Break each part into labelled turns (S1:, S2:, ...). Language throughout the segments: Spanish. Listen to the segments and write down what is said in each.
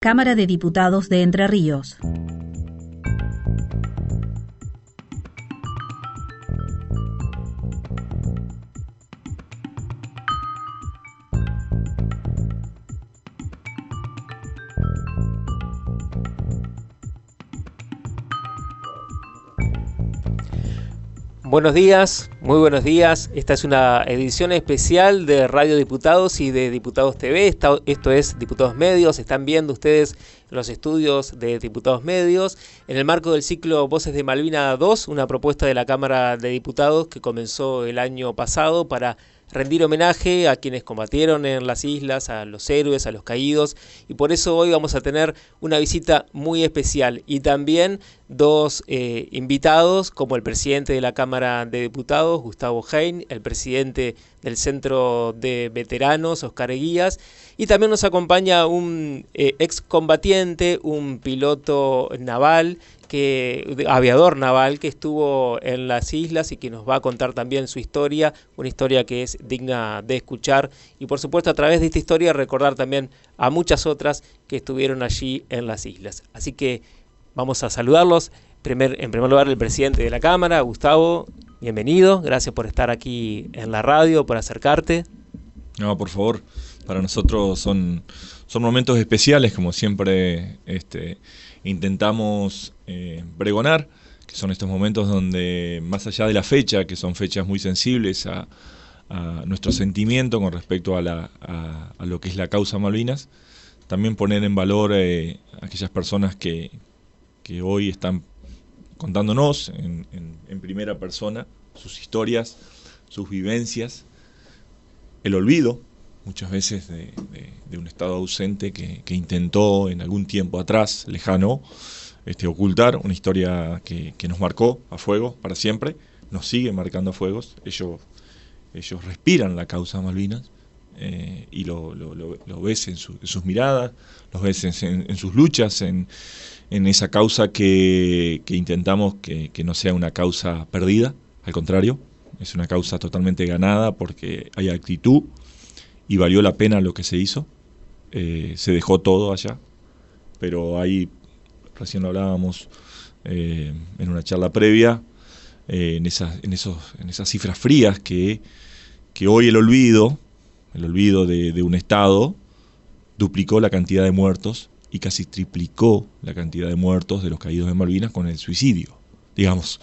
S1: Cámara de Diputados de Entre Ríos.
S2: Buenos días, muy buenos días. Esta es una edición especial de Radio Diputados y de Diputados TV. Esto es Diputados Medios. Están viendo ustedes los estudios de Diputados Medios en el marco del ciclo Voces de Malvinas 2, una propuesta de la Cámara de Diputados que comenzó el año pasado para rendir homenaje a quienes combatieron en las islas, a los héroes, a los caídos, y por eso hoy vamos a tener una visita muy especial y también dos invitados, como el presidente de la Cámara de Diputados, Gustavo Hein, el presidente del Centro de Veteranos, Oscar Eguías, y también nos acompaña un excombatiente, un piloto naval, aviador naval que estuvo en las islas y que nos va a contar también su historia, una historia que es digna de escuchar y por supuesto a través de esta historia recordar también a muchas otras que estuvieron allí en las islas. Así que vamos a saludarlos. En primer lugar el presidente de la Cámara, Gustavo, bienvenido, gracias por estar aquí en la radio, por acercarte.
S3: No, por favor, para nosotros son momentos especiales, como siempre intentamos pregonar, que son estos momentos donde, más allá de la fecha, que son fechas muy sensibles a nuestro sentimiento con respecto a lo que es la causa Malvinas, también poner en valor a aquellas personas que hoy están contándonos en primera persona sus historias, sus vivencias, el olvido, muchas veces de un Estado ausente que intentó en algún tiempo atrás, lejano, ocultar una historia que nos marcó a fuego para siempre, nos sigue marcando a fuegos. Ellos respiran la causa Malvinas y lo ves en sus miradas, lo ves en sus luchas, en esa causa que intentamos que no sea una causa perdida, al contrario, es una causa totalmente ganada porque hay actitud y valió la pena lo que se hizo. Se dejó todo allá, pero hay, recién lo hablábamos en una charla previa, en esas cifras frías que hoy el olvido de un Estado duplicó la cantidad de muertos y casi triplicó la cantidad de muertos de los caídos de Malvinas con el suicidio. Digamos,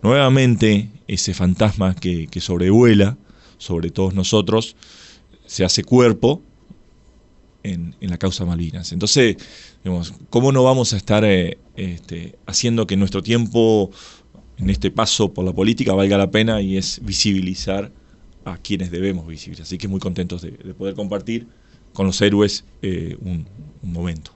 S3: nuevamente ese fantasma que sobrevuela sobre todos nosotros se hace cuerpo en la causa Malvinas. Entonces, digamos, ¿cómo no vamos a estar haciendo que nuestro tiempo en este paso por la política valga la pena? Y es visibilizar a quienes debemos visibilizar. Así que muy contentos de poder compartir con los héroes un momento.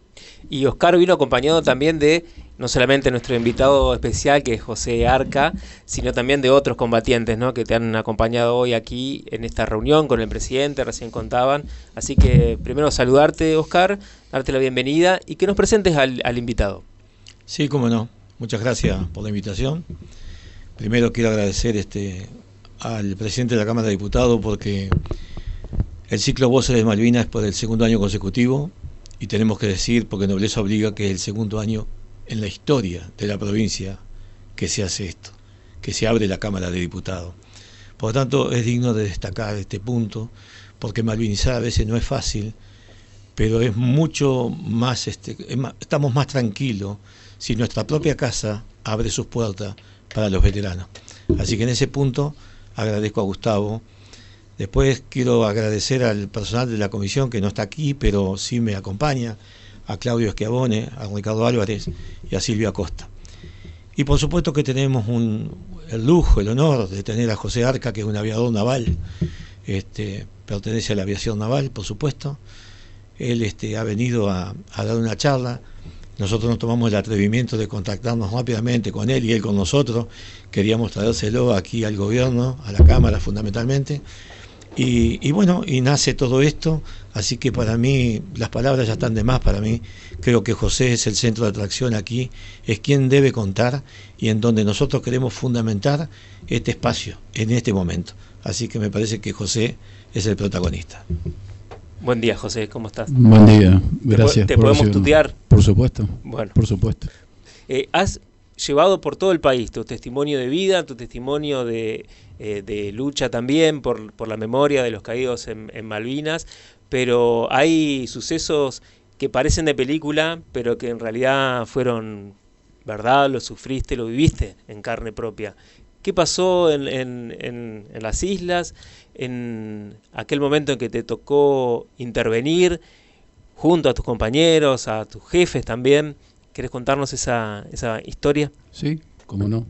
S2: Y Oscar vino acompañado también de no solamente nuestro invitado especial, que es José Arca, sino también de otros combatientes, ¿no?, que te han acompañado hoy aquí en esta reunión con el presidente, recién contaban. Así que primero saludarte, Oscar, darte la bienvenida y que nos presentes al invitado.
S4: Sí, cómo no. Muchas gracias por la invitación. Primero quiero agradecer al presidente de la Cámara de Diputados porque el ciclo Voces de Malvinas es por el segundo año consecutivo y tenemos que decir, porque nobleza obliga, que es el segundo año en la historia de la provincia que se hace esto, que se abre la Cámara de Diputados. Por lo tanto, es digno de destacar este punto, porque malvinizar a veces no es fácil, pero es mucho más, estamos más tranquilos si nuestra propia casa abre sus puertas para los veteranos. Así que en ese punto agradezco a Gustavo. Después quiero agradecer al personal de la comisión que no está aquí, pero sí me acompaña, a Claudio Schiavone, a Ricardo Álvarez y a Silvia Costa. Y por supuesto que tenemos el lujo, el honor de tener a José Arca, que es un aviador naval, pertenece a la aviación naval, por supuesto. Él ha venido a dar una charla. Nosotros nos tomamos el atrevimiento de contactarnos rápidamente con él y él con nosotros. Queríamos traérselo aquí al gobierno, a la Cámara fundamentalmente. Y bueno, y nace todo esto, así que para mí, las palabras ya están de más para mí. Creo que José es el centro de atracción aquí, es quien debe contar y en donde nosotros queremos fundamentar este espacio en este momento. Así que me parece que José es el protagonista.
S2: Buen día, José, ¿cómo estás?
S5: Buen día, gracias.
S2: ¿Te podemos tutear?
S5: Por supuesto.
S2: Bueno.
S5: Por supuesto.
S2: Has llevado por todo el país tu testimonio de vida, tu testimonio de lucha también por la memoria de los caídos en Malvinas, pero hay sucesos que parecen de película, pero que en realidad fueron verdad, lo sufriste, lo viviste en carne propia. ¿Qué pasó en las islas, en aquel momento en que te tocó intervenir junto a tus compañeros, a tus jefes también? ¿Querés contarnos esa historia?
S5: Sí, cómo no.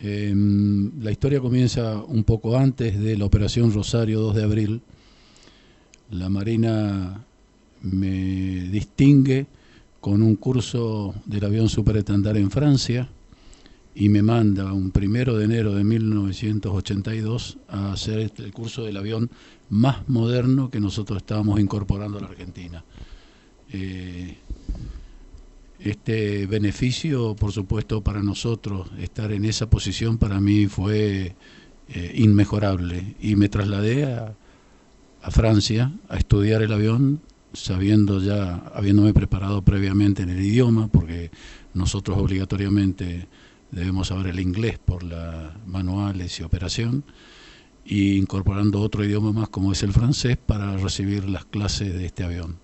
S5: La historia comienza un poco antes de la Operación Rosario 2 de abril. La Marina me distingue con un curso del avión superestandar en Francia y me manda un 1 de enero de 1982 a hacer el curso del avión más moderno que nosotros estábamos incorporando a la Argentina. Este beneficio, por supuesto, para nosotros, estar en esa posición para mí fue inmejorable, y me trasladé a Francia a estudiar el avión, habiéndome preparado previamente en el idioma, porque nosotros obligatoriamente debemos saber el inglés por las manuales y operación, y incorporando otro idioma más como es el francés para recibir las clases de este avión.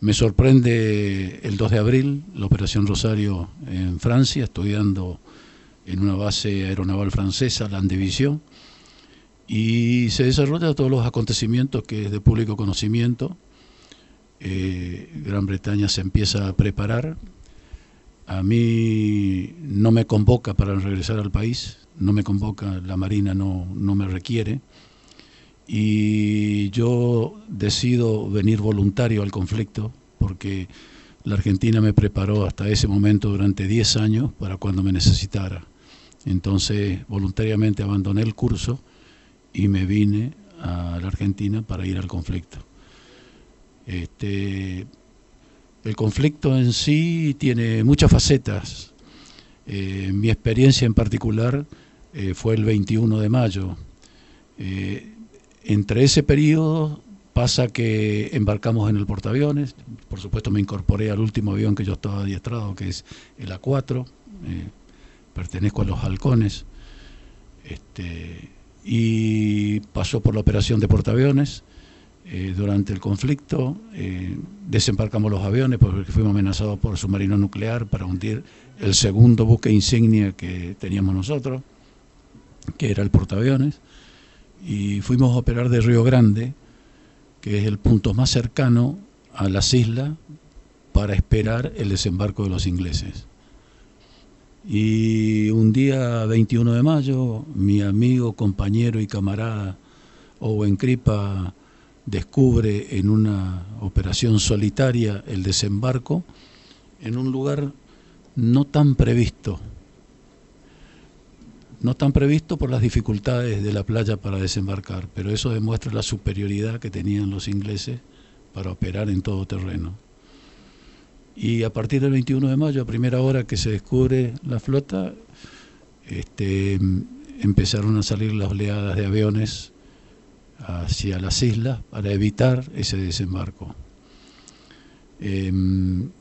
S5: Me sorprende el 2 de abril, la Operación Rosario en Francia, estudiando en una base aeronaval francesa, Landivisión, y se desarrollan todos los acontecimientos que es de público conocimiento. Gran Bretaña se empieza a preparar. A mí no me convoca para regresar al país, no me convoca, la Marina no me requiere, y yo decido venir voluntario al conflicto porque la Argentina me preparó hasta ese momento durante 10 años para cuando me necesitara. Entonces voluntariamente abandoné el curso y me vine a la Argentina para ir al conflicto. El conflicto en sí tiene muchas facetas. Mi experiencia en particular fue el 21 de mayo. Entre ese periodo pasa que embarcamos en el portaaviones. Por supuesto me incorporé al último avión que yo estaba adiestrado, que es el A4. Pertenezco a los Halcones. Y pasó por la operación de portaaviones. Durante el conflicto desembarcamos los aviones porque fuimos amenazados por submarino nuclear para hundir el segundo buque insignia que teníamos nosotros, que era el portaaviones, y fuimos a operar de Río Grande, que es el punto más cercano a las islas, para esperar el desembarco de los ingleses. Y un día 21 de mayo, mi amigo, compañero y camarada Owen Kripa descubre en una operación solitaria el desembarco en un lugar no tan previsto por las dificultades de la playa para desembarcar, pero eso demuestra la superioridad que tenían los ingleses para operar en todo terreno. Y a partir del 21 de mayo, a primera hora que se descubre la flota, empezaron a salir las oleadas de aviones hacia las islas para evitar ese desembarco.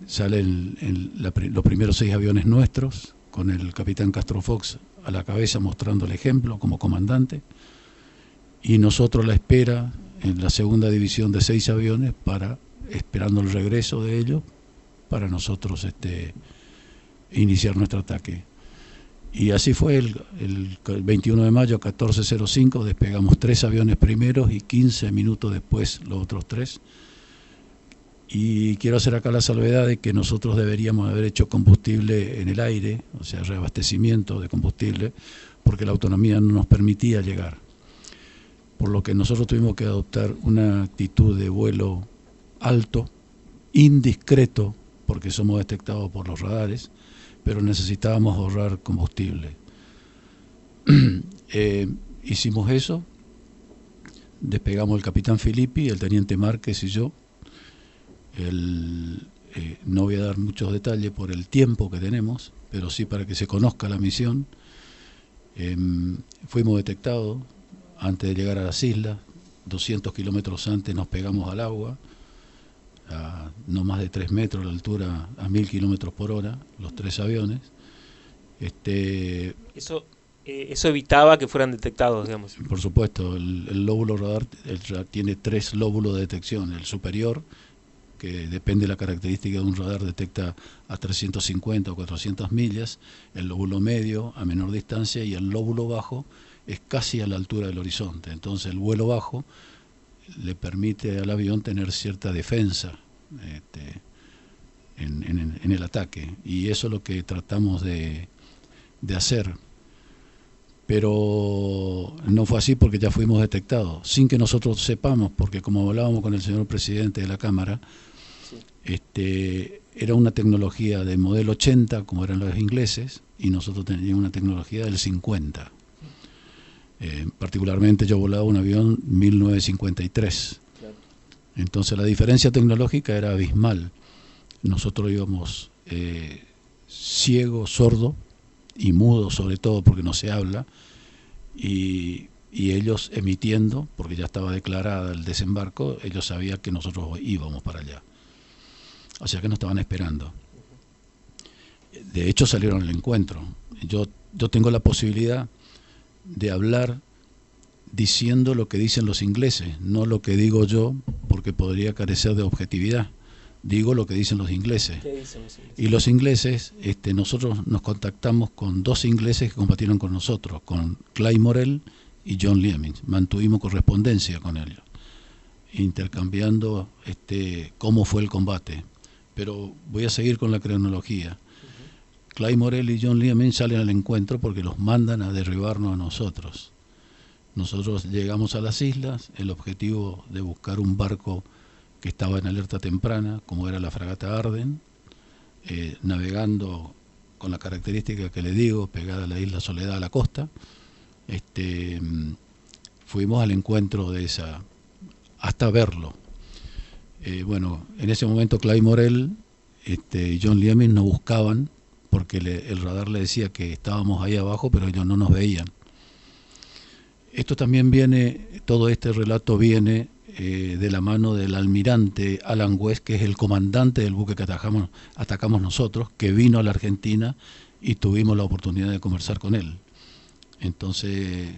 S5: Salen los primeros 6 aviones nuestros, con el capitán Castro Fox a la cabeza mostrando el ejemplo como comandante, y nosotros la espera en la segunda división de 6 aviones esperando el regreso de ellos para nosotros iniciar nuestro ataque. Y así fue el 21 de mayo, 14:05, despegamos 3 aviones primeros y 15 minutos después los otros 3. Y quiero hacer acá la salvedad de que nosotros deberíamos haber hecho combustible en el aire, o sea, reabastecimiento de combustible, porque la autonomía no nos permitía llegar. Por lo que nosotros tuvimos que adoptar una actitud de vuelo alto, indiscreto, porque somos detectados por los radares, pero necesitábamos ahorrar combustible. Hicimos eso, despegamos el capitán Filippi, el teniente Márquez y yo. No voy a dar muchos detalles por el tiempo que tenemos, pero sí para que se conozca la misión. Fuimos detectados antes de llegar a las islas, 200 kilómetros antes nos pegamos al agua, a no más de 3 metros de altura, a 1000 kilómetros por hora, los 3 aviones.
S2: Eso evitaba que fueran detectados, digamos.
S5: Por supuesto, el lóbulo radar tiene 3 lóbulos de detección. El superior, que depende de la característica de un radar, detecta a 350 o 400 millas, el lóbulo medio a menor distancia y el lóbulo bajo es casi a la altura del horizonte. Entonces el vuelo bajo le permite al avión tener cierta defensa en el ataque, y eso es lo que tratamos de hacer. Pero no fue así porque ya fuimos detectados, sin que nosotros sepamos, porque como hablábamos con el señor presidente de la Cámara, era una tecnología de modelo 80, como eran los ingleses, y nosotros teníamos una tecnología del 50. Particularmente yo volaba un avión 1953. Claro. Entonces la diferencia tecnológica era abismal. Nosotros íbamos ciego, sordo y mudo sobre todo porque no se habla, y ellos emitiendo, porque ya estaba declarada el desembarco, ellos sabían que nosotros íbamos para allá. O sea que nos estaban esperando. De hecho salieron al encuentro. Yo tengo la posibilidad de hablar diciendo lo que dicen los ingleses, no lo que digo yo, porque podría carecer de objetividad. Digo lo que dicen los ingleses.
S2: ¿Qué dicen los ingleses?
S5: Y los ingleses, nosotros nos contactamos con 2 ingleses que combatieron con nosotros, con Clyde Morell y John Leamings. Mantuvimos correspondencia con ellos, intercambiando cómo fue el combate. Pero voy a seguir con la cronología. Clyde Morell y John Leamings salen al encuentro porque los mandan a derribarnos a nosotros. Nosotros llegamos a las islas, el objetivo de buscar un barco que estaba en alerta temprana, como era la fragata Arden, navegando con la característica que le digo, pegada a la isla Soledad a la costa. Fuimos al encuentro de esa, hasta verlo. Bueno, en ese momento Clyde Morell y John Leamings nos buscaban porque el radar le decía que estábamos ahí abajo, pero ellos no nos veían. Esto también viene, todo este relato viene de la mano del almirante Alan West, que es el comandante del buque que atacamos nosotros, que vino a la Argentina y tuvimos la oportunidad de conversar con él. Entonces,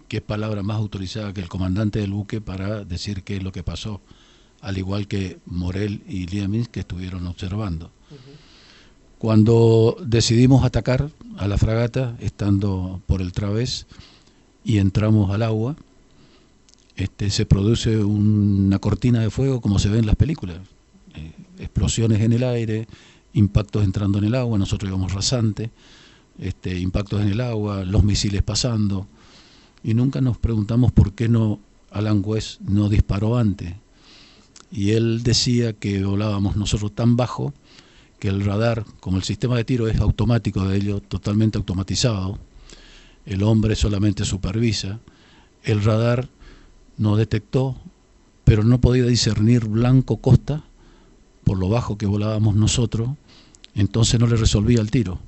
S5: ¿qué palabra más autorizada que el comandante del buque para decir qué es lo que pasó? Al igual que Morell y Leamings, que estuvieron observando. Cuando decidimos atacar a la fragata, estando por el través, y entramos al agua, se produce una cortina de fuego como se ve en las películas. Explosiones en el aire, impactos entrando en el agua, nosotros íbamos rasante, impactos en el agua, los misiles pasando, y nunca nos preguntamos por qué no Alan West no disparó antes. Y él decía que volábamos nosotros tan bajo que el radar, como el sistema de tiro es automático de ellos, totalmente automatizado, el hombre solamente supervisa, el radar nos detectó, pero no podía discernir blanco costa por lo bajo que volábamos nosotros, entonces no le resolvía el tiro.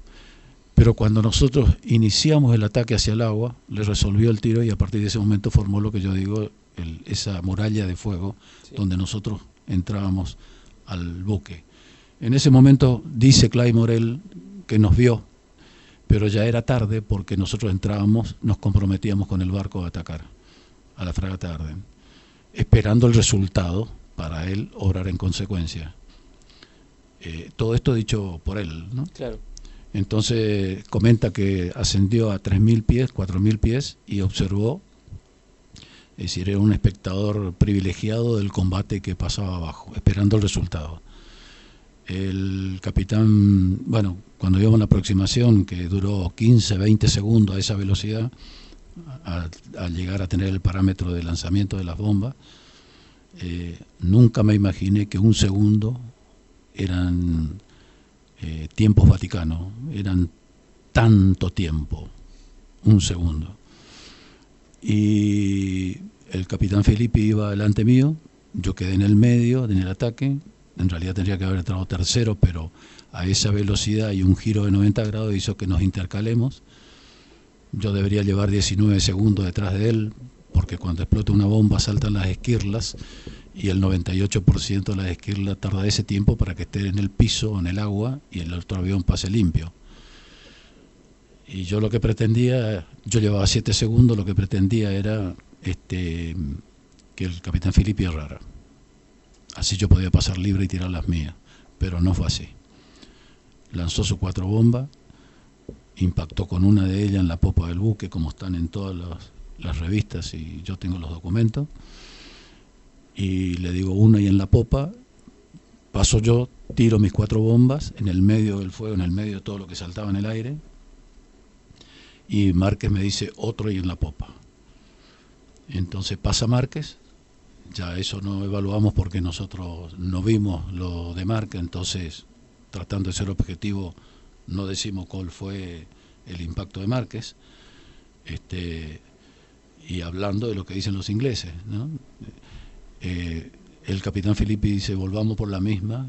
S5: Pero cuando nosotros iniciamos el ataque hacia el agua, le resolvió el tiro, y a partir de ese momento formó lo que yo digo, esa muralla de fuego, sí, donde nosotros entrábamos al buque. En ese momento dice Clyde Morell que nos vio, pero ya era tarde porque nosotros entrábamos, nos comprometíamos con el barco a atacar a la fragata Arden, esperando el resultado para él obrar en consecuencia. Todo esto dicho por él, ¿no?
S2: Claro.
S5: Entonces comenta que ascendió a 3.000 pies, 4.000 pies y observó, es decir, era un espectador privilegiado del combate que pasaba abajo, esperando el resultado. El capitán, bueno, cuando íbamos en la aproximación, que duró 15, 20 segundos a esa velocidad, al llegar a tener el parámetro de lanzamiento de las bombas, nunca me imaginé que un segundo eran tiempos vaticanos, eran tanto tiempo, un segundo. Y el capitán Felipe iba delante mío, yo quedé en el medio, en el ataque. En realidad tendría que haber entrado tercero, pero a esa velocidad y un giro de 90 grados hizo que nos intercalemos. Yo debería llevar 19 segundos detrás de él, porque cuando explota una bomba saltan las esquirlas y el 98% de las esquirlas tarda ese tiempo para que esté en el piso o en el agua y el otro avión pase limpio. Y yo lo que pretendía, yo llevaba 7 segundos, lo que pretendía era que el capitán Filippi errara. Así yo podía pasar libre y tirar las mías, pero no fue así. Lanzó sus 4 bombas, impactó con una de ellas en la popa del buque, como están en todas las revistas y yo tengo los documentos, y le digo una y en la popa, paso yo, tiro mis 4 bombas en el medio del fuego, en el medio de todo lo que saltaba en el aire, y Márquez me dice otro y en la popa. Entonces pasa Márquez, ya eso no evaluamos porque nosotros no vimos lo de Márquez, entonces tratando de ser objetivo no decimos cuál fue el impacto de Márquez, y hablando de lo que dicen los ingleses, ¿no? El capitán Filippi dice volvamos por la misma,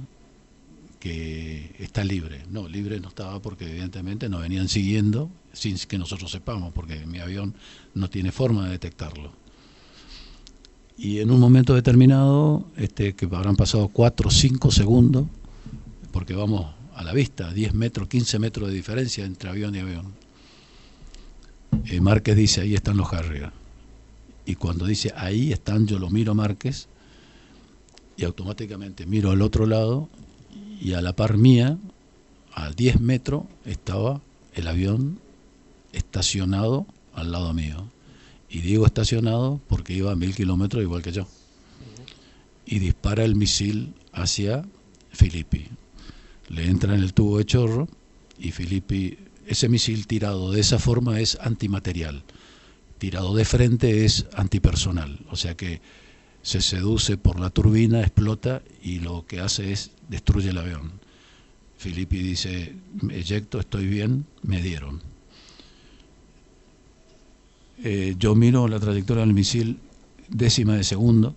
S5: que está libre. No, libre no estaba porque evidentemente nos venían siguiendo sin que nosotros sepamos, porque mi avión no tiene forma de detectarlo. Y en un momento determinado, que habrán pasado 4 o 5 segundos, porque vamos a la vista, 10 metros, 15 metros de diferencia entre avión y avión. Márquez dice, ahí están los Harrier. Y cuando dice, ahí están, yo lo miro a Márquez, y automáticamente miro al otro lado, y a la par mía, a 10 metros, estaba el avión estacionado al lado mío. Y digo estacionado porque iba a 1000 kilómetros igual que yo. Y dispara el misil hacia Filippi. Le entra en el tubo de chorro y Filippi, ese misil tirado de esa forma es antimaterial. Tirado de frente es antipersonal. O sea que se seduce por la turbina, explota y lo que hace es destruye el avión. Filippi dice, me eyecto, estoy bien, me dieron. Yo miro la trayectoria del misil décima de segundo,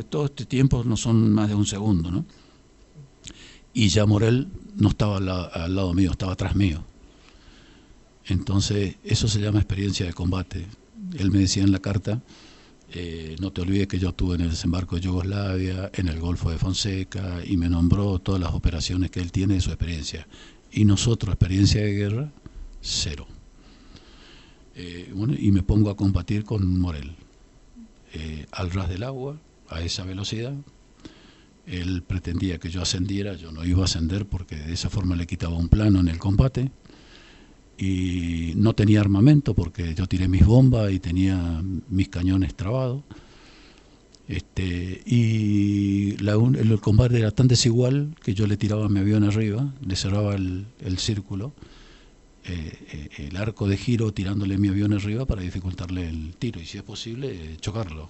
S5: todo este tiempo no son más de un segundo, ¿no? Y ya Morel no estaba al lado mío, estaba atrás mío. Entonces eso se llama experiencia de combate. Él me decía en la carta, no te olvides que yo estuve en el desembarco de Yugoslavia, en el Golfo de Fonseca, y me nombró todas las operaciones que él tiene de su experiencia. Y nosotros, experiencia de guerra, 0. Bueno, y me pongo a combatir con Morel. Al ras del agua, a esa velocidad. Él pretendía que yo ascendiera, yo no iba a ascender porque de esa forma le quitaba un plano en el combate. Y no tenía armamento porque yo tiré mis bombas y tenía mis cañones trabados. Y el combate era tan desigual que yo le tiraba mi avión arriba, le cerraba el círculo, el arco de giro tirándole mi avión arriba para dificultarle el tiro y si es posible chocarlo.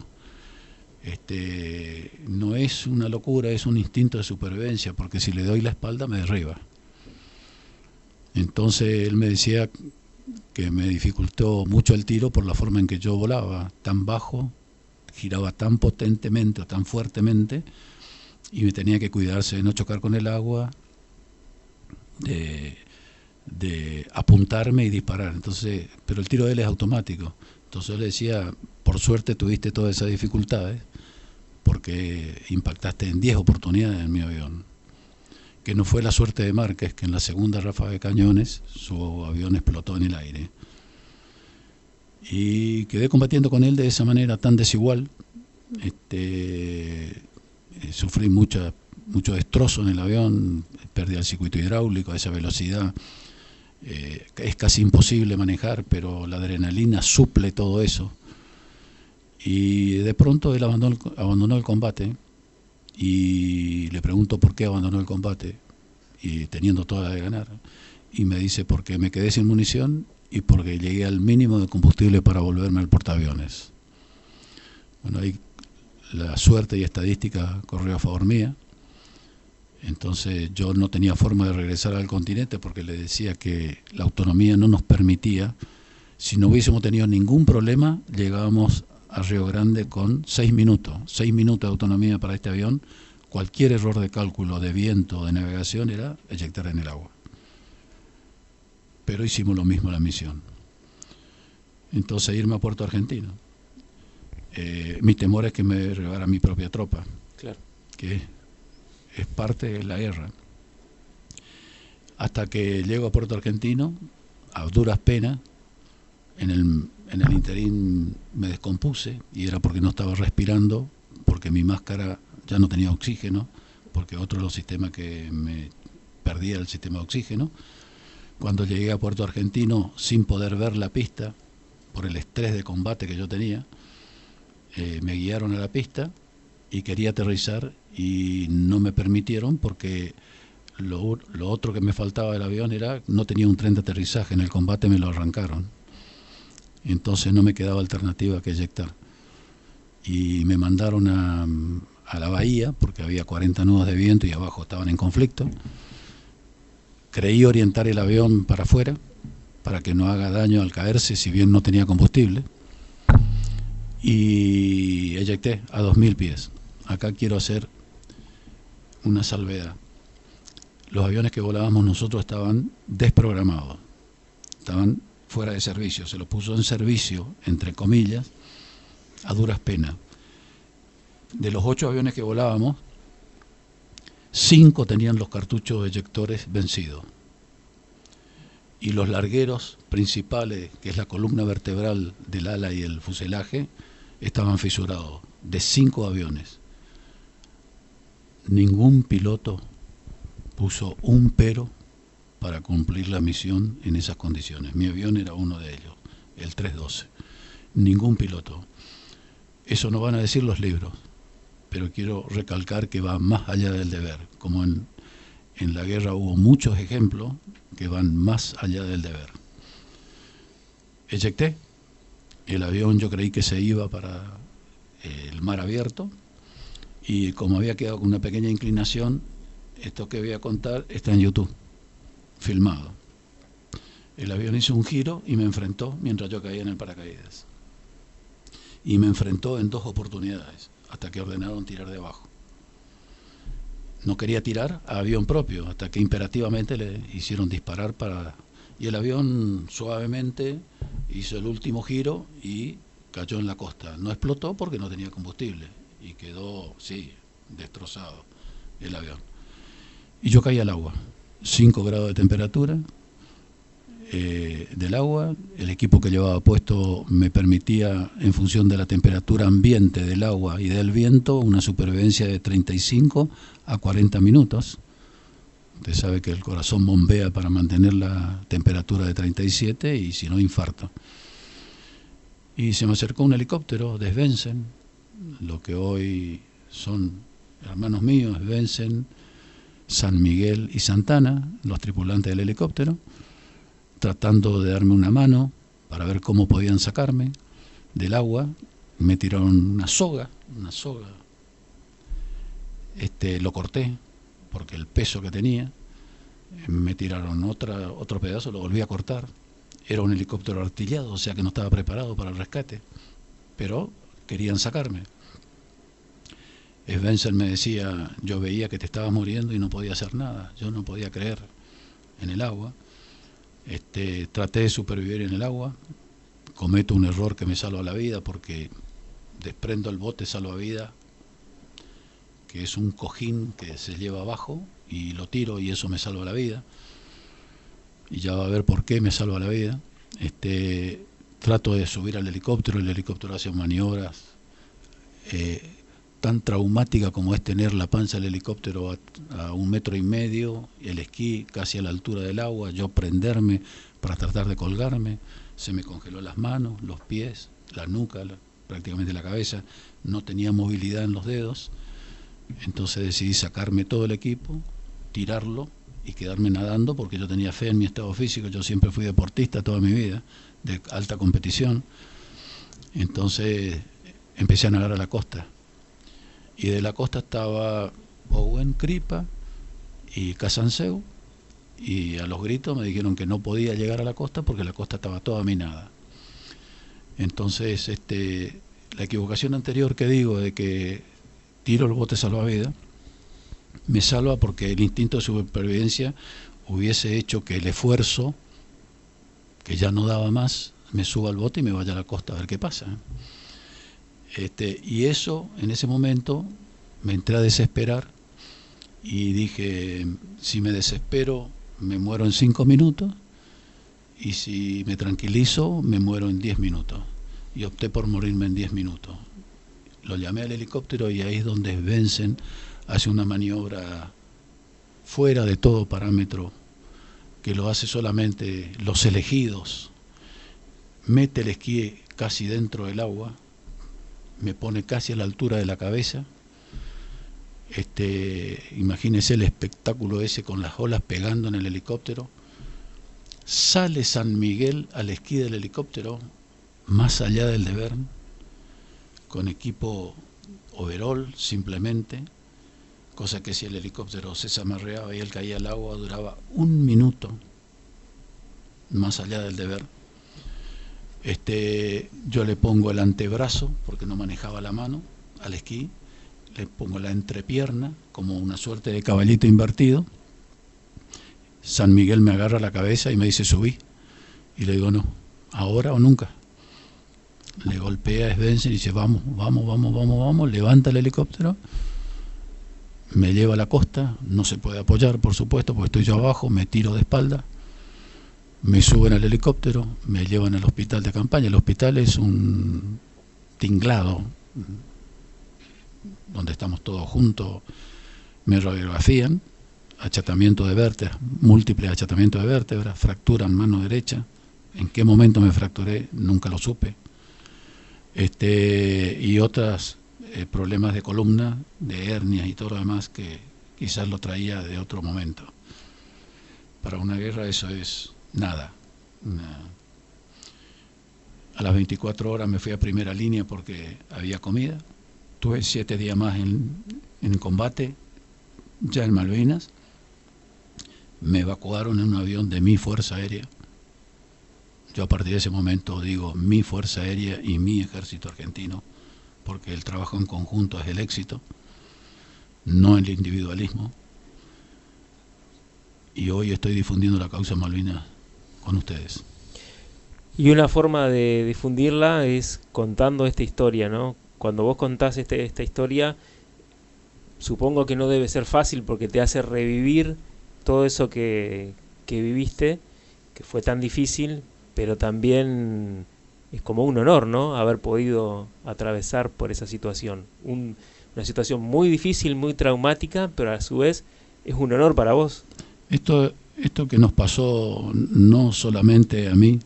S5: No es una locura, es un instinto de supervivencia porque si le doy la espalda me derriba. Entonces él me decía que me dificultó mucho el tiro por la forma en que yo volaba, tan bajo, giraba tan potentemente o tan fuertemente y me tenía que cuidarse de no chocar con el agua, de apuntarme y disparar. Entonces, pero el tiro de él es automático. Entonces yo le decía, por suerte tuviste todas esas dificultades porque impactaste en 10 oportunidades en mi avión. Que no fue la suerte de Márquez, que en la segunda ráfaga de cañones su avión explotó en el aire. Y quedé combatiendo con él de esa manera tan desigual. Sufrí mucho destrozo en el avión, perdí el circuito hidráulico a esa velocidad. Es casi imposible manejar, pero la adrenalina suple todo eso. Y de pronto él abandonó el combate. Y le pregunto por qué abandonó el combate, y teniendo toda de ganar. Y me dice, porque me quedé sin munición y porque llegué al mínimo de combustible para volverme al portaaviones. Bueno, ahí la suerte y estadística corrió a favor mía. Entonces yo no tenía forma de regresar al continente porque le decía que la autonomía no nos permitía. Si no hubiésemos tenido ningún problema, llegábamos a Río Grande con 6 minutos. 6 minutos de autonomía para este avión. Cualquier error de cálculo, de viento, de navegación era eyectar en el agua. Pero hicimos lo mismo en la misión. Entonces irme a Puerto Argentino. Mi temor es que me derribara mi propia tropa,
S2: Claro.
S5: que es parte de la guerra. Hasta que llego a Puerto Argentino, a duras penas, en el interín me descompuse, y era porque no estaba respirando, porque mi máscara ya no tenía oxígeno, porque otro de los sistemas que me perdía el sistema de oxígeno. Cuando llegué a Puerto Argentino, sin poder ver la pista, por el estrés de combate que yo tenía, me guiaron a la pista y quería aterrizar y no me permitieron porque lo otro que me faltaba del avión era, no tenía un tren de aterrizaje, en el combate me lo arrancaron. Entonces no me quedaba alternativa que eyectar. Y me mandaron a la bahía, porque había 40 nudos de viento y abajo estaban en conflicto. Creí orientar el avión para afuera, para que no haga daño al caerse, si bien no tenía combustible. Y eyecté a 2000 pies. Acá quiero hacer una salvedad. Los aviones que volábamos nosotros estaban desprogramados, estaban fuera de servicio. Se los puso en servicio, entre comillas, a duras penas. De los 8 aviones que volábamos, 5 tenían los cartuchos eyectores vencidos. Y los largueros principales, que es la columna vertebral del ala y el fuselaje, estaban fisurados. De 5 aviones, ningún piloto puso un pero para cumplir la misión en esas condiciones. Mi avión era uno de ellos, el 312. Ningún piloto. Eso no van a decir los libros, pero quiero recalcar que va más allá del deber. Como en la guerra hubo muchos ejemplos que van más allá del deber. Eyecté. El avión yo creí que se iba para el mar abierto, y como había quedado con una pequeña inclinación, esto que voy a contar está en YouTube, filmado. El avión hizo un giro y me enfrentó mientras yo caía en el paracaídas. Y me enfrentó en 2 oportunidades, hasta que ordenaron tirar de abajo. No quería tirar a avión propio, hasta que imperativamente le hicieron disparar para... Y el avión suavemente hizo el último giro y cayó en la costa. No explotó porque no tenía combustible y quedó, sí, destrozado el avión. Y yo caí al agua, 5 grados de temperatura del agua. El equipo que llevaba puesto me permitía, en función de la temperatura ambiente del agua y del viento, una supervivencia de 35 a 40 minutos. Usted sabe que el corazón bombea para mantener la temperatura de 37 y si no, infarto. Y se me acercó un helicóptero de Svendsen, lo que hoy son hermanos míos, Svendsen, San Miguel y Santana, los tripulantes del helicóptero, tratando de darme una mano para ver cómo podían sacarme del agua. Me tiraron una soga, lo corté porque el peso que tenía. Me tiraron otro pedazo, lo volví a cortar. Era un helicóptero artillado, o sea que no estaba preparado para el rescate, pero querían sacarme. Svendsen me decía, yo veía que te estabas muriendo y no podía hacer nada. Yo no podía creer en el agua. Traté de supervivir en el agua. Cometo un error que me salva la vida porque desprendo el bote salvavidas, que es un cojín que se lleva abajo, y lo tiro y eso me salva la vida. Y ya va a ver por qué me salva la vida. Trato de subir al helicóptero. El helicóptero hace maniobras tan traumática como es tener la panza del helicóptero a 1,5 metros, y el esquí casi a la altura del agua, yo prenderme para tratar de colgarme. Se me congeló las manos, los pies, la nuca, prácticamente la cabeza. No tenía movilidad en los dedos. Entonces decidí sacarme todo el equipo, tirarlo y quedarme nadando, porque yo tenía fe en mi estado físico. Yo siempre fui deportista toda mi vida, de alta competición. Entonces empecé a nadar a la costa. Y de la costa estaba Owen, Kripa y Casanseu, y a los gritos me dijeron que no podía llegar a la costa porque la costa estaba toda minada. Entonces la equivocación anterior que digo de que tiro el bote salvavidas me salva, porque el instinto de supervivencia hubiese hecho que el esfuerzo, que ya no daba más, me suba al bote y me vaya a la costa a ver qué pasa. Y eso, en ese momento, me entré a desesperar y dije, si me desespero, me muero en 5 minutos, y si me tranquilizo, me muero en 10 minutos. Y opté por morirme en 10 minutos. Lo llamé al helicóptero y ahí es donde Svendsen hace una maniobra fuera de todo parámetro, que lo hace solamente los elegidos. Mete el esquí casi dentro del agua, me pone casi a la altura de la cabeza. Imagínese el espectáculo ese con las olas pegando en el helicóptero. Sale San Miguel al esquí del helicóptero, más allá del deber, con equipo overall simplemente, cosa que si el helicóptero se zamarreaba y él caía al agua duraba 1 minuto, más allá del deber. Yo le pongo el antebrazo, porque no manejaba la mano, al esquí, le pongo la entrepierna como una suerte de caballito invertido. San Miguel me agarra la cabeza y me dice subí, y le digo no, ahora o nunca. Le golpea a Svendsen y dice vamos, levanta el helicóptero, me lleva a la costa, no se puede apoyar por supuesto porque estoy yo abajo, me tiro de espalda, me suben al helicóptero, me llevan al hospital de campaña. El hospital es un tinglado donde estamos todos juntos, me radiografían, achatamiento de vértebras, múltiples achatamientos de vértebras, fractura en mano derecha. En qué momento me fracturé nunca lo supe. Y otros problemas de columna, de hernias y todo lo demás que quizás lo traía de otro momento. Para una guerra eso es nada. A las 24 horas me fui a primera línea porque había comida. Tuve 7 días más en combate, ya en Malvinas. Me evacuaron en un avión de mi Fuerza Aérea. Yo a partir de ese momento digo mi Fuerza Aérea y mi Ejército Argentino, porque el trabajo en conjunto es el éxito, no el individualismo. Y hoy estoy difundiendo la causa Malvinas con ustedes.
S2: Y una forma de difundirla es contando esta historia, ¿no? Cuando vos contás esta historia, supongo que no debe ser fácil porque te hace revivir todo eso que viviste, que fue tan difícil, pero también es como un honor, ¿no? Haber podido atravesar por esa situación. Una situación muy difícil, muy traumática, pero a su vez es un honor para vos.
S5: Esto que nos pasó no solamente a mí,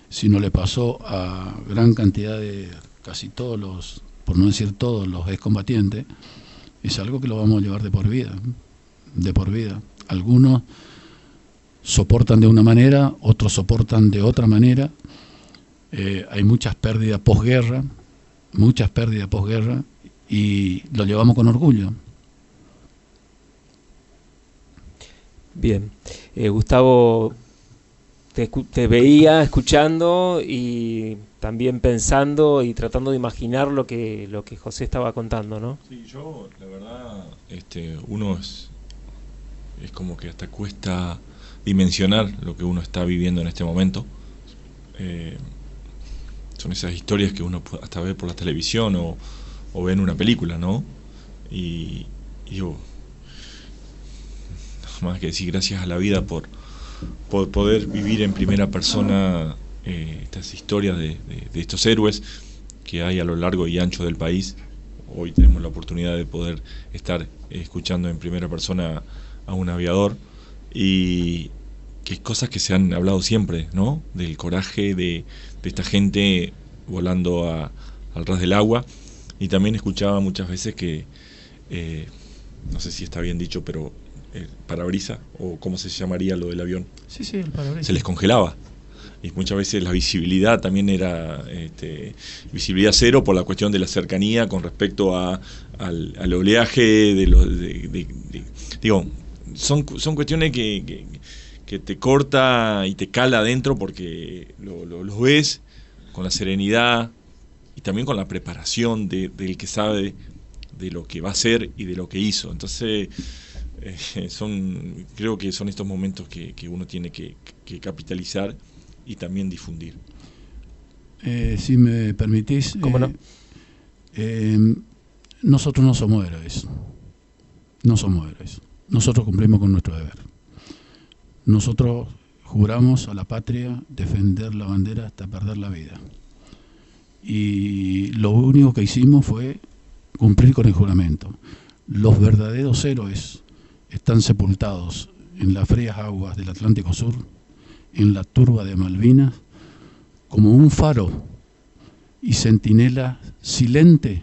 S5: sino le pasó a gran cantidad de casi todos los, por no decir todos los excombatientes, es algo que lo vamos a llevar de por vida, de por vida. Algunos soportan de una manera, otros soportan de otra manera. Hay muchas pérdidas posguerra, y lo llevamos con orgullo.
S2: Bien, Gustavo, te veía escuchando y también pensando y tratando de imaginar lo que José estaba contando, ¿no?
S3: Sí, yo, la verdad, uno es como que hasta cuesta dimensionar lo que uno está viviendo en este momento. Son esas historias que uno hasta ve por la televisión o ve en una película, ¿no? Y digo, nada más que decir gracias a la vida por poder vivir en primera persona estas historias de estos héroes que hay a lo largo y ancho del país. Hoy tenemos la oportunidad de poder estar escuchando en primera persona a un aviador, y que cosas que se han hablado siempre, ¿no? Del coraje de esta gente volando al ras del agua. Y también escuchaba muchas veces que, no sé si está bien dicho, pero el parabrisa, o cómo se llamaría lo del avión,
S5: Sí, el parabrisa.
S3: se les congelaba. Y muchas veces la visibilidad también era visibilidad cero por la cuestión de la cercanía con respecto al oleaje digo, son cuestiones que te corta y te cala adentro, porque los ves con la serenidad y también con la preparación del que sabe de lo que va a hacer y de lo que hizo. Entonces creo que son estos momentos que uno tiene que capitalizar y también difundir.
S5: Si me permitís,
S2: ¿Cómo no?
S5: Nosotros no somos héroes. No somos héroes. Nosotros cumplimos con nuestro deber. Nosotros juramos a la patria defender la bandera hasta perder la vida. Y lo único que hicimos fue cumplir con el juramento. Los verdaderos héroes están sepultados en las frías aguas del Atlántico Sur, en la turba de Malvinas, como un faro y centinela silente,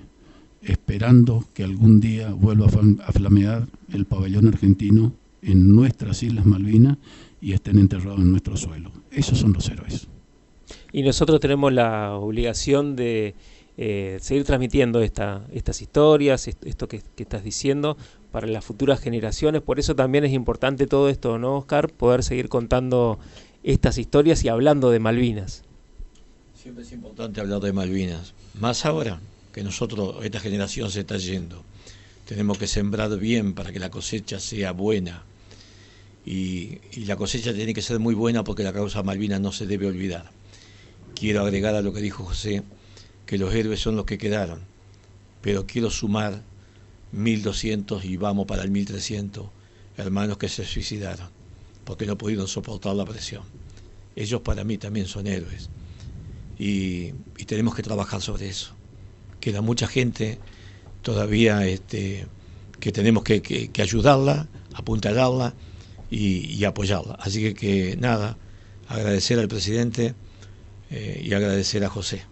S5: esperando que algún día vuelva a flamear el pabellón argentino en nuestras Islas Malvinas y estén enterrados en nuestro suelo. Esos son los héroes.
S2: Y nosotros tenemos la obligación de seguir transmitiendo estas historias, esto que estás diciendo, para las futuras generaciones. Por eso también es importante todo esto, ¿no, Oscar? Poder seguir contando estas historias y hablando de Malvinas.
S4: Siempre es importante hablar de Malvinas, más ahora que nosotros, esta generación se está yendo. Tenemos que sembrar bien para que la cosecha sea buena. Y la cosecha tiene que ser muy buena porque la causa Malvinas no se debe olvidar. Quiero agregar a lo que dijo José, que los héroes son los que quedaron, pero quiero sumar 1.200 y vamos para el 1.300 hermanos que se suicidaron, porque no pudieron soportar la presión. Ellos para mí también son héroes. Y tenemos que trabajar sobre eso. Queda mucha gente todavía que tenemos que ayudarla, apuntalarla y apoyarla. Así que nada, agradecer al presidente y agradecer a José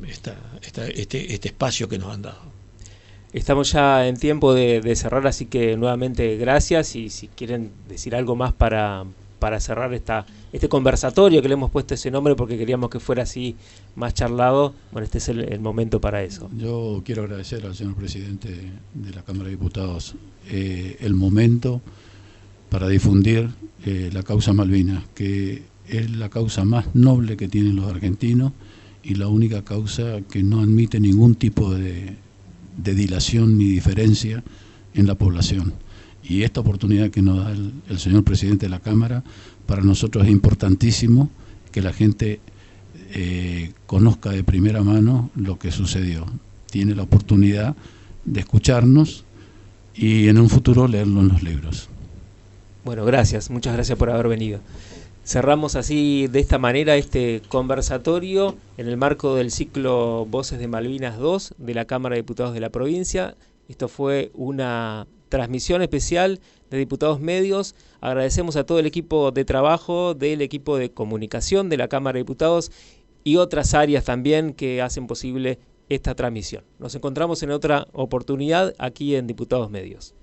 S4: este espacio que nos han dado.
S2: Estamos ya en tiempo de cerrar, así que nuevamente gracias, y si quieren decir algo más para cerrar este conversatorio, que le hemos puesto ese nombre porque queríamos que fuera así más charlado, bueno, este es el momento para eso.
S5: Yo quiero agradecer al señor presidente de la Cámara de Diputados el momento para difundir la causa Malvinas, que es la causa más noble que tienen los argentinos y la única causa que no admite ningún tipo de dilación ni diferencia en la población. Y esta oportunidad que nos da el señor presidente de la Cámara, para nosotros es importantísimo que la gente conozca de primera mano lo que sucedió. Tiene la oportunidad de escucharnos y en un futuro leerlo en los libros.
S2: Bueno, gracias, muchas gracias por haber venido. Cerramos así, de esta manera, este conversatorio en el marco del ciclo Voces de Malvinas 2 de la Cámara de Diputados de la provincia. Esto fue una transmisión especial de Diputados Medios. Agradecemos a todo el equipo de trabajo, del equipo de comunicación de la Cámara de Diputados y otras áreas también que hacen posible esta transmisión. Nos encontramos en otra oportunidad aquí en Diputados Medios.